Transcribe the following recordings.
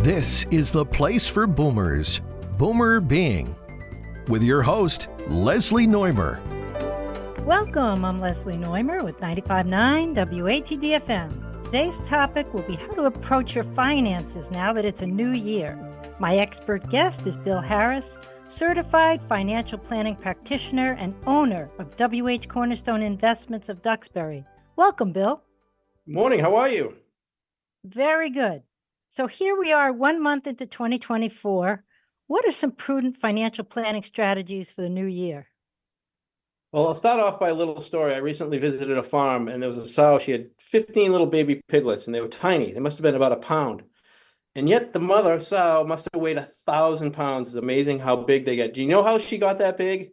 This is the place for boomers, Boomer Being, with your host, Leslie Neumer. Welcome, I'm Leslie Neumer with 95.9 WATD FM. Today's topic will be how to approach your finances now that it's a new year. My expert guest is Bill Harris, certified financial planning practitioner and owner of WH Cornerstone Investments of Duxbury. Welcome, Bill. Morning, how are you? Very good. So here we are 1 month into 2024. What are some prudent financial planning strategies for the new year? Well, I'll start off by a little story. I recently visited a farm and there was a sow. She had 15 little baby piglets and they were tiny. They must have been about a pound. And yet the mother sow must have weighed 1,000 pounds. It's amazing how big they get. Do you know how she got that big?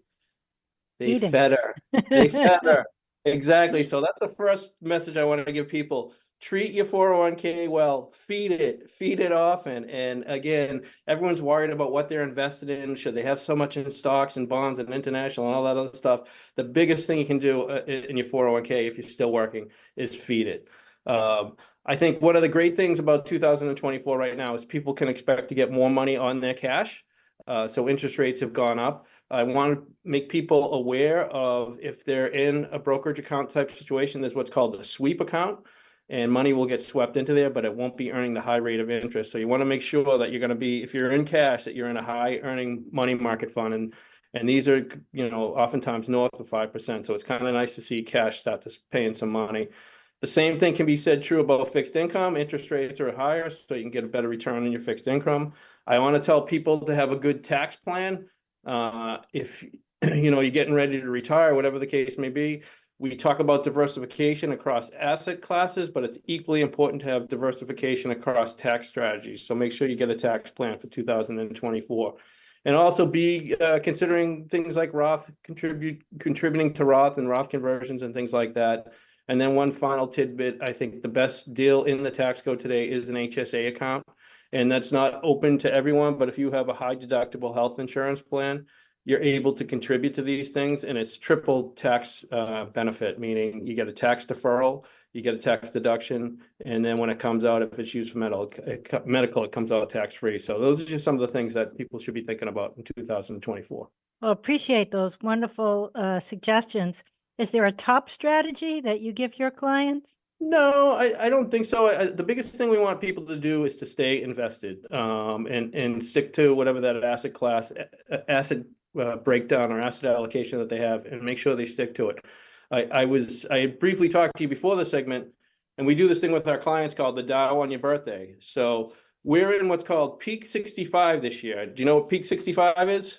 They fed her. They fed her. Exactly. So that's the first message I want to give people. Treat your 401k well, feed it often. And again, everyone's worried about what they're invested in. Should they have so much in stocks and bonds and international and all that other stuff? The biggest thing you can do in your 401k, if you're still working, is feed it. I think one of the great things about 2024 right now is people can expect to get more money on their cash. So interest rates have gone up. I want to make people aware of, if they're in a brokerage account type situation, there's what's called a sweep account. And money will get swept into there, but it won't be earning the high rate of interest. So you want to make sure that you're going to be, if you're in cash, that you're in a high earning money market fund. And these are, oftentimes north of 5%. So it's kind of nice to see cash start to paying some money. The same thing can be said true about fixed income. Interest rates are higher, so you can get a better return on your fixed income. I want to tell people to have a good tax plan. If you're getting ready to retire, whatever the case may be. We talk about diversification across asset classes, but it's equally important to have diversification across tax strategies. So make sure you get a tax plan for 2024. And also be considering things like Roth, contributing to Roth and Roth conversions and things like that. And then one final tidbit, I think the best deal in the tax code today is an HSA account. And that's not open to everyone, but if you have a high deductible health insurance plan, you're able to contribute to these things, and it's triple tax benefit, meaning you get a tax deferral, you get a tax deduction, and then when it comes out, if it's used for medical, it comes out tax-free. So those are just some of the things that people should be thinking about in 2024. Well, appreciate those wonderful suggestions. Is there a top strategy that you give your clients? No, I don't think so. The biggest thing we want people to do is to stay invested and stick to whatever that asset class, asset breakdown or asset allocation that they have, and make sure they stick to it. I briefly talked to you before the segment, and we do this thing with our clients called the Dow on your birthday. So we're in what's called peak 65 this year. Do you know what peak 65 is?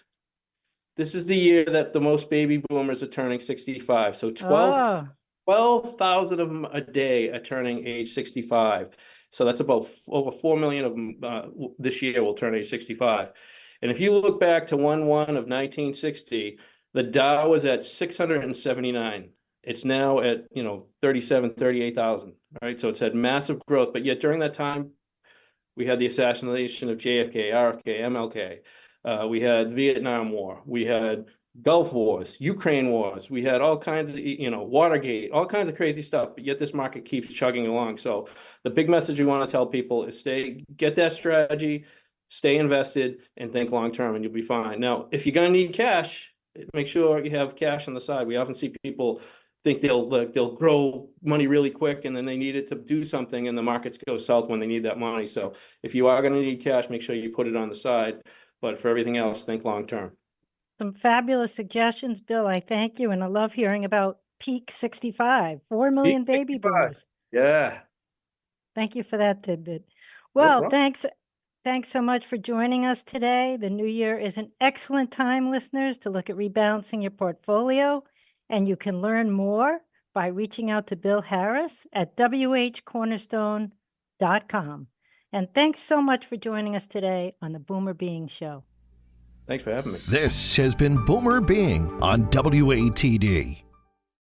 This is the year that the most baby boomers are turning 65. So 12,000 of them a day are turning age 65. So that's about over 4 million of them this year will turn age 65. And if you look back to 1/1 of 1960, the Dow was at 679. It's now at 37, 38,000. Right, so it's had massive growth. But yet during that time, we had the assassination of JFK, RFK, MLK. We had Vietnam War. We had Gulf Wars, Ukraine wars. We had all kinds of, Watergate, all kinds of crazy stuff. But yet this market keeps chugging along. So the big message we want to tell people is get that strategy. Stay invested and think long term, and you'll be fine. Now, if you're going to need cash, make sure you have cash on the side. We often see people think they'll grow money really quick, and then they need it to do something, and the markets go south when they need that money. So if you are going to need cash, make sure you put it on the side. But for everything else, think long term. Some fabulous suggestions, Bill. I thank you, and I love hearing about peak 65, 4 million baby boomers. Yeah. Thank you for that tidbit. Well, thanks so much for joining us today. The new year is an excellent time, listeners, to look at rebalancing your portfolio, and you can learn more by reaching out to Bill Harris at whcornerstone.com. And thanks so much for joining us today on the Boomer Being Show. Thanks for having me. This has been Boomer Being on WATD.